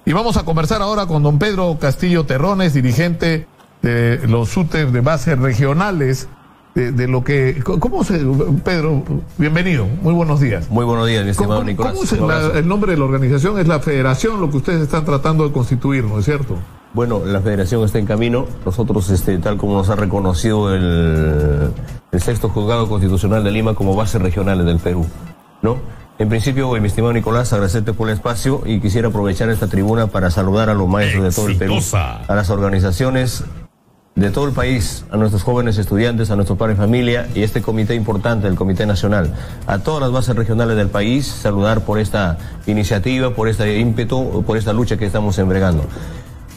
Y vamos a conversar ahora con don Pedro Castillo Terrones, dirigente de los UTEP de bases regionales, de lo que... Pedro, bienvenido, muy buenos días. Muy buenos días, mi estimado Nicolás. ¿Cómo es el nombre de la organización? Es la federación, lo que ustedes están tratando de constituir, ¿no es cierto? Bueno, la federación está en camino. Nosotros, tal como nos ha reconocido el sexto juzgado constitucional de Lima como bases regionales del Perú, ¿no? En principio, mi estimado Nicolás, agradecerte por el espacio y quisiera aprovechar esta tribuna para saludar a los maestros de todo el Perú, a las organizaciones de todo el país, a nuestros jóvenes estudiantes, a nuestros padres de familia y este comité importante, el Comité Nacional, a todas las bases regionales del país, saludar por esta iniciativa, por este ímpetu, por esta lucha que estamos embregando.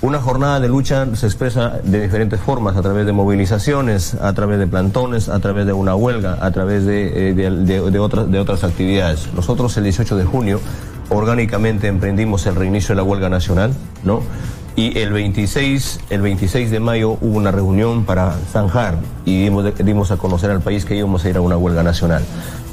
Una jornada de lucha se expresa de diferentes formas, a través de movilizaciones, a través de plantones, a través de una huelga, a través de otras actividades. Nosotros el 18 de junio orgánicamente emprendimos el reinicio de la huelga nacional, ¿no? Y el 26 de mayo hubo una reunión para zanjar y dimos a conocer al país que íbamos a ir a una huelga nacional.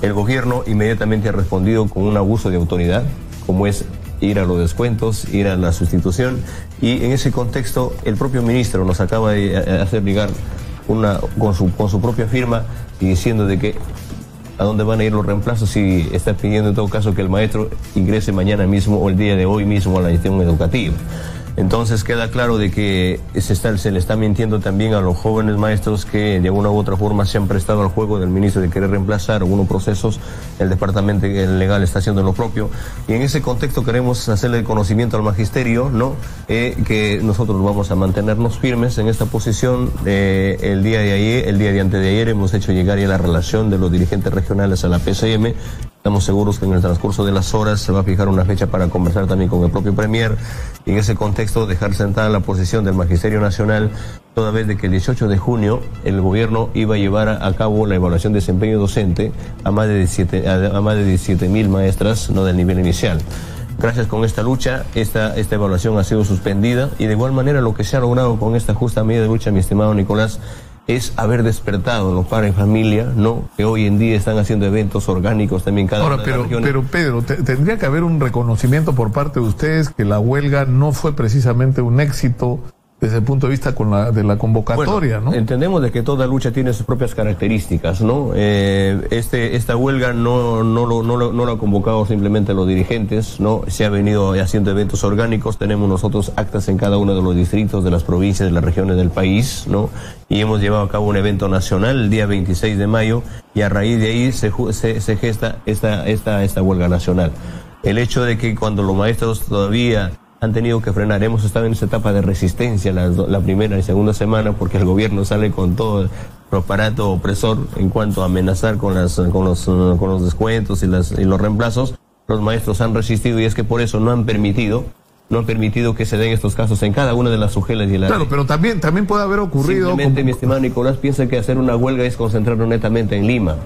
El gobierno inmediatamente ha respondido con un abuso de autoridad, como es ir a los descuentos, ir a la sustitución, y en ese contexto el propio ministro nos acaba de hacer llegar con su propia firma y diciendo de que a dónde van a ir los reemplazos, y está pidiendo en todo caso que el maestro ingrese mañana mismo o el día de hoy mismo a la institución educativa. Entonces queda claro de que se le está mintiendo también a los jóvenes maestros que de alguna u otra forma se han prestado al juego del ministro de querer reemplazar algunos procesos. El departamento legal está haciendo lo propio, y en ese contexto queremos hacerle conocimiento al magisterio, ¿no? Que nosotros vamos a mantenernos firmes en esta posición. El día de antes de ayer hemos hecho llegar ya la relación de los dirigentes regionales a la PCM. Estamos seguros que en el transcurso de las horas se va a fijar una fecha para conversar también con el propio Premier, y en ese contexto dejar sentada la posición del Magisterio Nacional, toda vez de que el 18 de junio el gobierno iba a llevar a cabo la evaluación de desempeño docente a más de 17.000 maestras, no del nivel inicial. Gracias con esta lucha, esta evaluación ha sido suspendida, y de igual manera lo que se ha logrado con esta justa medida de lucha, mi estimado Nicolás, es haber despertado los padres de familia, ¿no? Que hoy en día están haciendo eventos orgánicos también cada una de las regiones. Pero Pedro, tendría que haber un reconocimiento por parte de ustedes que la huelga no fue precisamente un éxito desde el punto de vista de la convocatoria, bueno, ¿no? Entendemos de que toda lucha tiene sus propias características, ¿no? Esta huelga no lo ha convocado simplemente los dirigentes, ¿no? Se ha venido haciendo eventos orgánicos, tenemos nosotros actas en cada uno de los distritos de las provincias, de las regiones del país, ¿no? Y hemos llevado a cabo un evento nacional el día 26 de mayo, y a raíz de ahí se gesta esta huelga nacional. El hecho de que cuando los maestros todavía han tenido que frenar, hemos estado en esa etapa de resistencia la primera y segunda semana, porque el gobierno sale con todo el aparato opresor en cuanto a amenazar con los descuentos y los reemplazos. Los maestros han resistido, y es que por eso no han permitido que se den estos casos en cada una de las sujelas y Claro, pero también puede haber ocurrido... Simplemente, mi estimado Nicolás, piensa que hacer una huelga es concentrarnos netamente en Lima.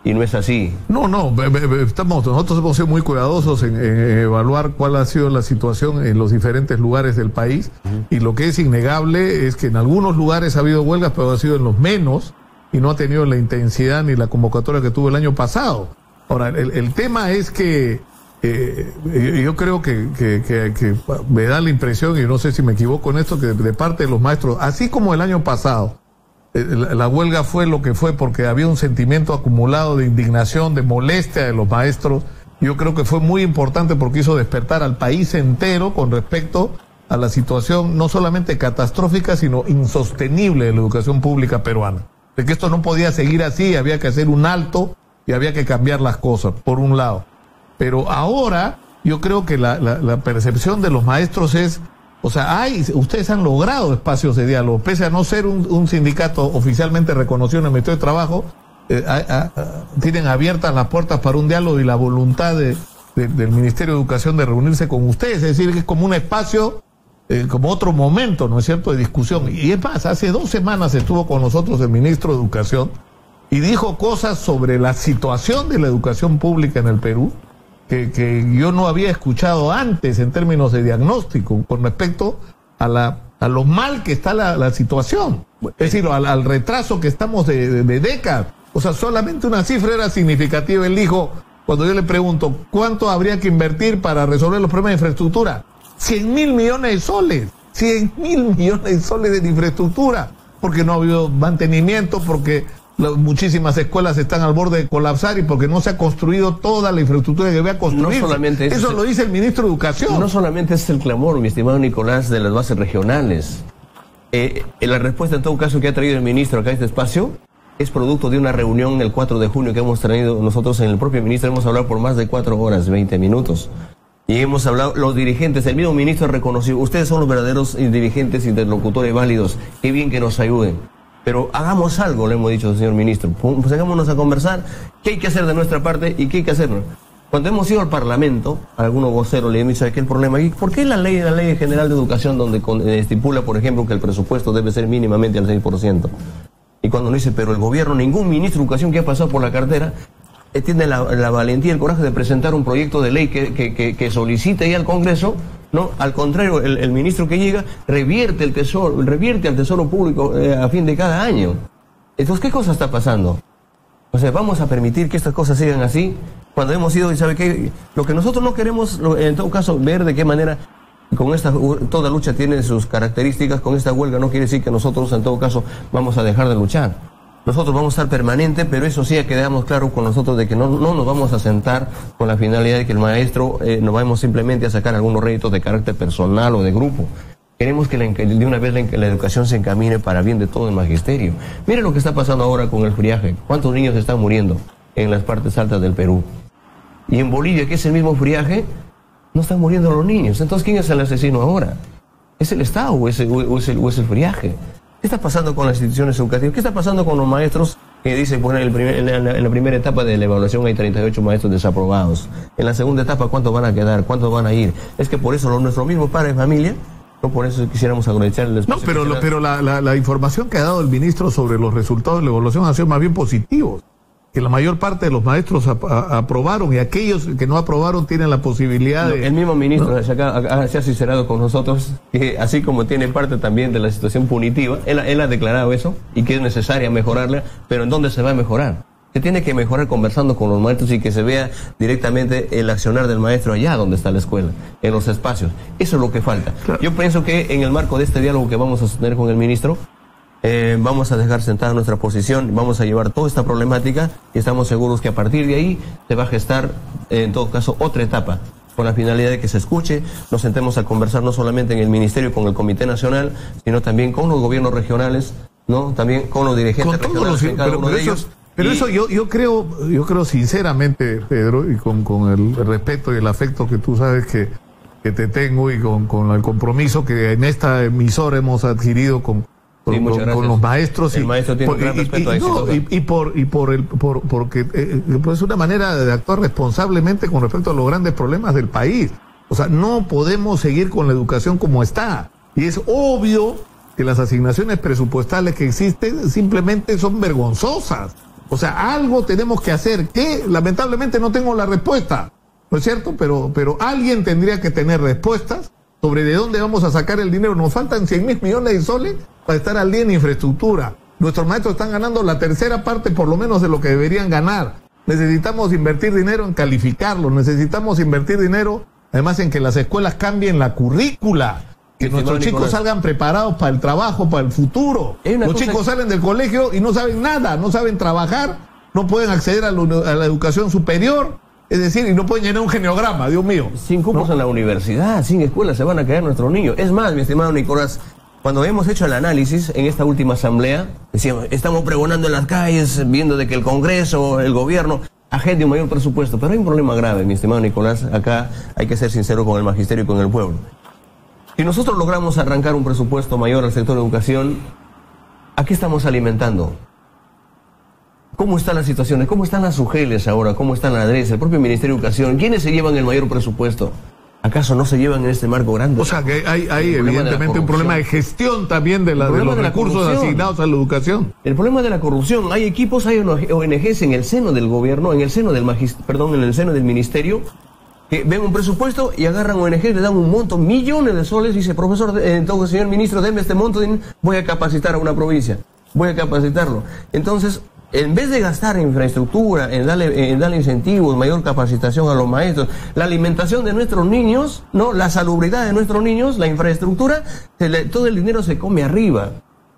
Y no es así. No, nosotros hemos sido muy cuidadosos en evaluar cuál ha sido la situación en los diferentes lugares del país, y lo que es innegable es que en algunos lugares ha habido huelgas, pero ha sido en los menos, y no ha tenido la intensidad ni la convocatoria que tuvo el año pasado. Ahora, el tema es que yo creo que me da la impresión, y no sé si me equivoco en esto, que de parte de los maestros, así como el año pasado, la huelga fue lo que fue porque había un sentimiento acumulado de indignación, de molestia de los maestros. Yo creo que fue muy importante porque hizo despertar al país entero con respecto a la situación no solamente catastrófica, sino insostenible de la educación pública peruana. De que esto no podía seguir así, había que hacer un alto y había que cambiar las cosas, por un lado. Pero ahora yo creo que la percepción de los maestros es... O sea, ustedes han logrado espacios de diálogo, pese a no ser un sindicato oficialmente reconocido en el Ministerio de Trabajo, tienen abiertas las puertas para un diálogo, y la voluntad del Ministerio de Educación de reunirse con ustedes, es decir, que es como un espacio, como otro momento, ¿no es cierto?, de discusión. Y es más, hace 2 semanas estuvo con nosotros el Ministro de Educación y dijo cosas sobre la situación de la educación pública en el Perú, que yo no había escuchado antes en términos de diagnóstico con respecto a lo mal que está la situación. Es decir, al retraso que estamos de décadas. O sea, solamente una cifra era significativa. Él dijo, cuando yo le pregunto, ¿cuánto habría que invertir para resolver los problemas de infraestructura? 100.000 millones de soles. 100.000 millones de soles de infraestructura. Porque no ha habido mantenimiento, porque muchísimas escuelas están al borde de colapsar y porque no se ha construido toda la infraestructura que debe construirse. No solamente eso lo dice el ministro de Educación. No solamente es el clamor, mi estimado Nicolás, de las bases regionales. La respuesta en todo caso que ha traído el ministro acá a este espacio es producto de una reunión el 4 de junio que hemos traído nosotros en el propio ministro. Hemos hablado por más de 4 horas, 20 minutos. Y hemos hablado, los dirigentes, el mismo ministro ha reconocido, ustedes son los verdaderos dirigentes, interlocutores válidos, qué bien que nos ayuden. Pero hagamos algo, le hemos dicho al señor ministro, pues hagámonos a conversar, qué hay que hacer de nuestra parte y qué hay que hacer. Cuando hemos ido al Parlamento, a algunos voceros le hemos dicho, ¿qué es el problema? ¿Y por qué la ley general de educación donde estipula, por ejemplo, que el presupuesto debe ser mínimamente al 6%? Y cuando nos dice, pero el gobierno, ningún ministro de educación que ha pasado por la cartera, tiene la valentía y el coraje de presentar un proyecto de ley que solicite ya al Congreso, ¿no? Al contrario, el ministro que llega revierte al Tesoro Público a fin de cada año. Entonces, ¿qué cosa está pasando? O sea, ¿vamos a permitir que estas cosas sigan así? Cuando hemos ido, y ¿sabe qué? Lo que nosotros no queremos, en todo caso, ver de qué manera, con toda lucha tiene sus características, con esta huelga no quiere decir que nosotros, en todo caso, vamos a dejar de luchar. Nosotros vamos a estar permanentes, pero eso sí, quedamos claro con nosotros de que no nos vamos a sentar con la finalidad de que el maestro nos vamos simplemente a sacar algunos réditos de carácter personal o de grupo. Queremos que de una vez la educación se encamine para bien de todo el magisterio. Mire lo que está pasando ahora con el friaje. ¿Cuántos niños están muriendo en las partes altas del Perú? Y en Bolivia, que es el mismo friaje, no están muriendo los niños. Entonces, ¿quién es el asesino ahora? ¿Es el Estado o es el friaje? ¿Qué está pasando con las instituciones educativas? ¿Qué está pasando con los maestros que dicen, bueno, en la primera etapa de la evaluación hay 38 maestros desaprobados? En la segunda etapa, ¿cuántos van a quedar? ¿Cuántos van a ir? Es que por eso nuestro mismo padre de familia, no por eso quisiéramos aprovechar el espacio. No, pero la información que ha dado el ministro sobre los resultados de la evaluación ha sido más bien positivos. Que la mayor parte de los maestros aprobaron y aquellos que no aprobaron tienen la posibilidad de... El mismo ministro, ¿no?, se ha sincerado con nosotros que así como tiene parte también de la situación punitiva, él ha declarado eso y que es necesaria mejorarla, pero ¿en dónde se va a mejorar? Se tiene que mejorar conversando con los maestros y que se vea directamente el accionar del maestro allá donde está la escuela, en los espacios. Eso es lo que falta. Claro. Yo pienso que en el marco de este diálogo que vamos a sostener con el ministro, vamos a dejar sentada nuestra posición, vamos a llevar toda esta problemática y estamos seguros que a partir de ahí se va a gestar, en todo caso, otra etapa, con la finalidad de que se escuche, nos sentemos a conversar no solamente en el Ministerio con el Comité Nacional, sino también con los gobiernos regionales, ¿no? También con los dirigentes regionales en cada uno de ellos. Pero eso yo creo sinceramente, Pedro, y con el respeto y el afecto que tú sabes que te tengo y con el compromiso que en esta emisora hemos adquirido con los maestros. El maestro tiene un gran respeto a eso. Porque es una manera de actuar responsablemente con respecto a los grandes problemas del país. O sea, no podemos seguir con la educación como está. Y es obvio que las asignaciones presupuestales que existen simplemente son vergonzosas. O sea, algo tenemos que hacer, que lamentablemente no tengo la respuesta, ¿no es cierto? Pero alguien tendría que tener respuestas sobre de dónde vamos a sacar el dinero. Nos faltan 100.000 millones de soles para estar al día en infraestructura. Nuestros maestros están ganando la tercera parte por lo menos de lo que deberían ganar. Necesitamos invertir dinero en calificarlos, necesitamos invertir dinero además en que las escuelas cambien la currícula, que nuestros chicos salgan preparados para el trabajo, para el futuro. Los chicos salen del colegio y no saben nada, no saben trabajar, no pueden acceder a la educación superior. Es decir, y no pueden llenar un geniograma, Dios mío. Sin cupos en la universidad, sin escuela, se van a caer nuestros niños. Es más, mi estimado Nicolás, cuando hemos hecho el análisis en esta última asamblea, decíamos, estamos pregonando en las calles, viendo de que el Congreso, el gobierno, agende un mayor presupuesto. Pero hay un problema grave, mi estimado Nicolás, acá hay que ser sincero con el magisterio y con el pueblo. Si nosotros logramos arrancar un presupuesto mayor al sector de educación, ¿a qué estamos alimentando? ¿Cómo están las situaciones? ¿Cómo están las UGELes ahora? ¿Cómo están la ADRES, el propio Ministerio de Educación? ¿Quiénes se llevan el mayor presupuesto? ¿Acaso no se llevan en este marco grande? O sea, que hay evidentemente un problema de gestión también de los recursos asignados a la educación. El problema de la corrupción. Hay equipos, hay ONGs en el seno del gobierno, en el seno del ministerio, que ven un presupuesto y agarran ONGs, le dan un monto, millones de soles, y dice, profesor, entonces, señor ministro, denme este monto, voy a capacitar a una provincia. Voy a capacitarlo. Entonces, En vez de gastar en infraestructura, en darle incentivos, mayor capacitación a los maestros, la alimentación de nuestros niños, ¿no? La salubridad de nuestros niños, la infraestructura, todo el dinero se come arriba.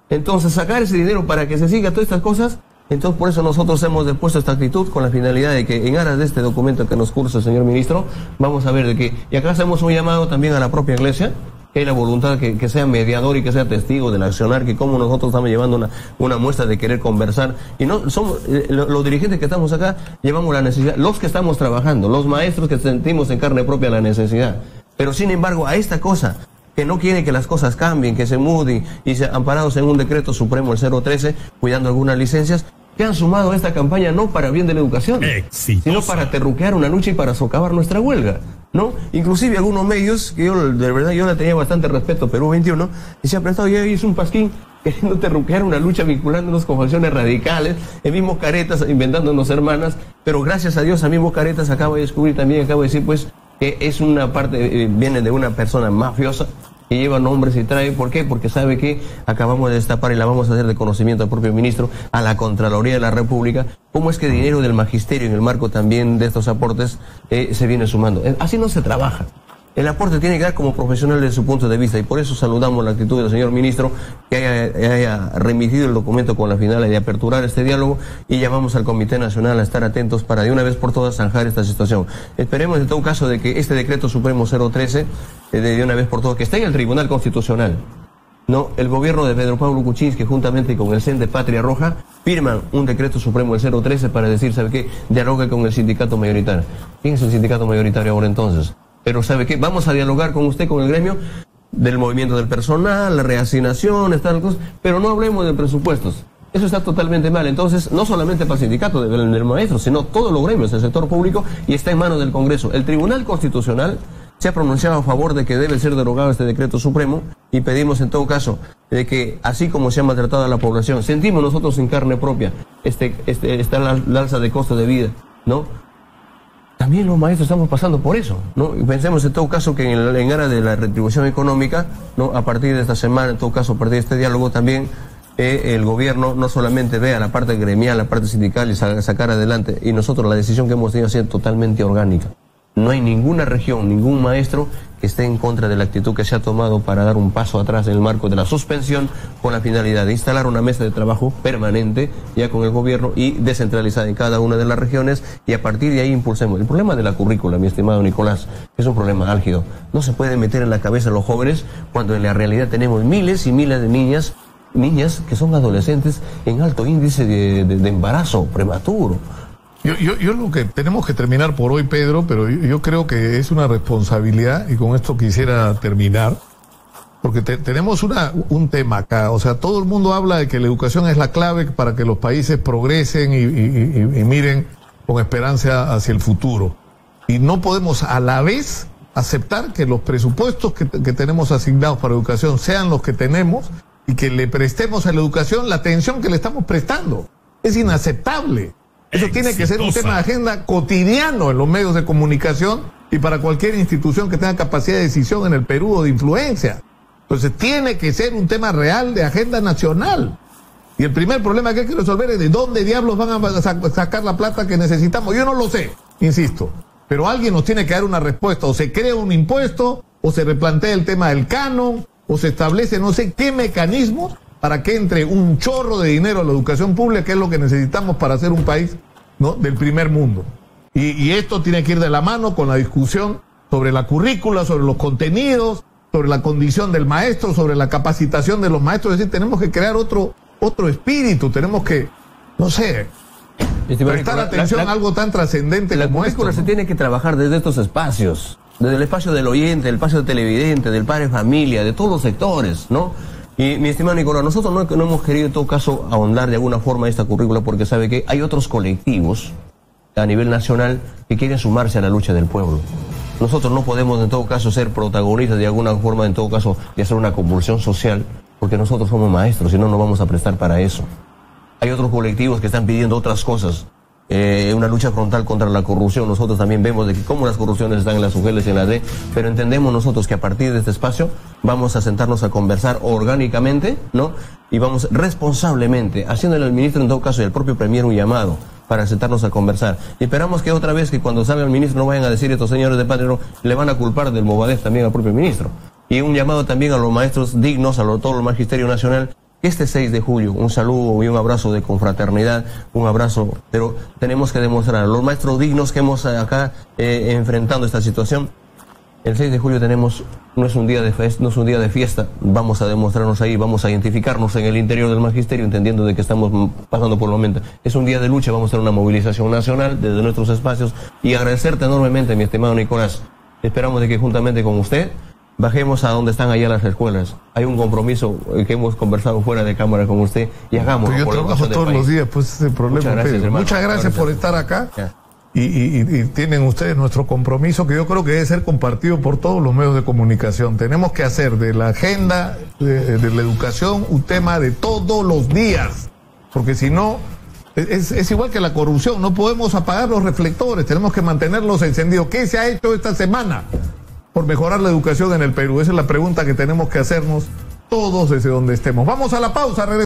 Entonces, sacar ese dinero para que se siga todas estas cosas, entonces por eso nosotros hemos depuesto esta actitud con la finalidad de que en aras de este documento que nos cursa el señor ministro, vamos a ver de que, y acá hacemos un llamado también a la propia iglesia, que hay la voluntad que sea mediador y que sea testigo del accionar, que como nosotros estamos llevando una muestra de querer conversar, y no somos los dirigentes que estamos acá, llevamos la necesidad, los que estamos trabajando, los maestros que sentimos en carne propia la necesidad, pero sin embargo a esta cosa, que no quieren que las cosas cambien, que se muden y se amparados en un decreto supremo, el 013, cuidando algunas licencias, que han sumado a esta campaña no para bien de la educación, sino para terruquear una lucha y para socavar nuestra huelga, ¿no? Inclusive algunos medios, que yo de verdad yo le tenía bastante respeto, Perú 21, y se ha prestado, ya hizo un pasquín queriendo terruquear una lucha vinculándonos con facciones radicales, el mismo Caretas inventándonos hermanas, pero gracias a Dios, a mismo Caretas acabo de descubrir también, acabo de decir pues, que es una parte, viene de una persona mafiosa, que lleva nombres y trae, ¿por qué? Porque sabe que acabamos de destapar y la vamos a hacer de conocimiento al propio ministro, a la Contraloría de la República, cómo es que dinero del magisterio en el marco también de estos aportes se viene sumando. Así no se trabaja. El aporte tiene que dar como profesional desde su punto de vista y por eso saludamos la actitud del señor ministro que haya remitido el documento con la finalidad de aperturar este diálogo y llamamos al Comité Nacional a estar atentos para de una vez por todas zanjar esta situación. Esperemos en todo caso de que este decreto supremo 013 de una vez por todas que esté en el Tribunal Constitucional. No, el gobierno de Pedro Pablo Kuczynski juntamente con el CEN de Patria Roja firman un decreto supremo el 013 para decir, ¿sabe qué? Dialogue con el sindicato mayoritario. ¿Quién es el sindicato mayoritario ahora entonces? Pero ¿sabe qué? Vamos a dialogar con usted, con el gremio del movimiento del personal, la reasignación, pero no hablemos de presupuestos. Eso está totalmente mal. Entonces, no solamente para el sindicato del maestro, sino todos los gremios del sector público y está en manos del Congreso. El Tribunal Constitucional se ha pronunciado a favor de que debe ser derogado este decreto supremo y pedimos en todo caso de que, así como se ha maltratado a la población, sentimos nosotros en carne propia está la alza de costo de vida, ¿no? También los maestros estamos pasando por eso, ¿no? Y pensemos en todo caso que en aras de la retribución económica, ¿no? A partir de esta semana, en todo caso, a partir de este diálogo también, el gobierno no solamente vea la parte gremial, la parte sindical y sacar adelante, y nosotros la decisión que hemos tenido ha sido totalmente orgánica. No hay ninguna región, ningún maestro que esté en contra de la actitud que se ha tomado para dar un paso atrás en el marco de la suspensión con la finalidad de instalar una mesa de trabajo permanente ya con el gobierno y descentralizada en cada una de las regiones y a partir de ahí impulsemos. El problema de la currícula, mi estimado Nicolás, es un problema álgido. No se puede meter en la cabeza a los jóvenes cuando en la realidad tenemos miles y miles de niñas que son adolescentes en alto índice de embarazo prematuro. Yo lo que tenemos que terminar por hoy, Pedro, pero yo creo que es una responsabilidad, y con esto quisiera terminar, porque tenemos un tema acá. O sea, todo el mundo habla de que la educación es la clave para que los países progresen y miren con esperanza hacia el futuro. Y no podemos a la vez aceptar que los presupuestos que tenemos asignados para educación sean los que tenemos y que le prestemos a la educación la atención que le estamos prestando. Es inaceptable. Eso tiene que ser un tema de agenda cotidiano en los medios de comunicación y para cualquier institución que tenga capacidad de decisión en el Perú o de influencia. Entonces tiene que ser un tema real de agenda nacional. Y el primer problema que hay que resolver es de dónde diablos van a sacar la plata que necesitamos. Yo no lo sé, insisto. Pero alguien nos tiene que dar una respuesta. O se crea un impuesto, o se replantea el tema del canon, o se establece no sé qué mecanismos para que entre un chorro de dinero a la educación pública, que es lo que necesitamos para ser un país, ¿no?, del primer mundo. Y esto tiene que ir de la mano con la discusión sobre la currícula, sobre los contenidos, sobre la condición del maestro, sobre la capacitación de los maestros. Es decir, tenemos que crear otro espíritu, tenemos que, no sé, prestar atención a algo tan trascendente como esto. La currícula se tiene que trabajar desde estos espacios, desde el espacio del oyente, el espacio del televidente, del padre de familia, de todos los sectores, ¿no? Y mi estimado Nicolás, nosotros no hemos querido en todo caso ahondar de alguna forma esta currícula porque sabe que hay otros colectivos a nivel nacional que quieren sumarse a la lucha del pueblo. Nosotros no podemos en todo caso ser protagonistas de alguna forma, en todo caso, de hacer una convulsión social, porque nosotros somos maestros y no nos vamos a prestar para eso. Hay otros colectivos que están pidiendo otras cosas. Una lucha frontal contra la corrupción. Nosotros también vemos de que cómo las corrupciones están en las UGELs y en la D, pero entendemos nosotros que a partir de este espacio vamos a sentarnos a conversar orgánicamente, ¿no?, y vamos responsablemente, haciéndole al ministro en todo caso y al propio premier un llamado para sentarnos a conversar. Y esperamos que otra vez que cuando salga el ministro no vayan a decir estos señores de Patria, le van a culpar del movadez también al propio ministro. Y un llamado también a los maestros dignos, todo el magisterio nacional, que este 6 de julio, un saludo y un abrazo de confraternidad, un abrazo, pero tenemos que demostrar a los maestros dignos que hemos acá enfrentando esta situación. El 6 de julio no es un día de fiesta, vamos a demostrarnos ahí, vamos a identificarnos en el interior del magisterio, entendiendo de que estamos pasando por el momento. Es un día de lucha, vamos a hacer una movilización nacional desde nuestros espacios y agradecerte enormemente, mi estimado Nicolás. Esperamos de que juntamente con usted bajemos a donde están allá las escuelas. Hay un compromiso que hemos conversado fuera de cámara con usted y hagamos. Yo trabajo todos los días, pues ese problema. Muchas gracias por estar acá. Y tienen ustedes nuestro compromiso, que yo creo que debe ser compartido por todos los medios de comunicación. Tenemos que hacer de la agenda de la educación un tema de todos los días, porque si no, es igual que la corrupción, no podemos apagar los reflectores, tenemos que mantenerlos encendidos. ¿Qué se ha hecho esta semana por mejorar la educación en el Perú? Esa es la pregunta que tenemos que hacernos todos desde donde estemos. Vamos a la pausa, regresamos.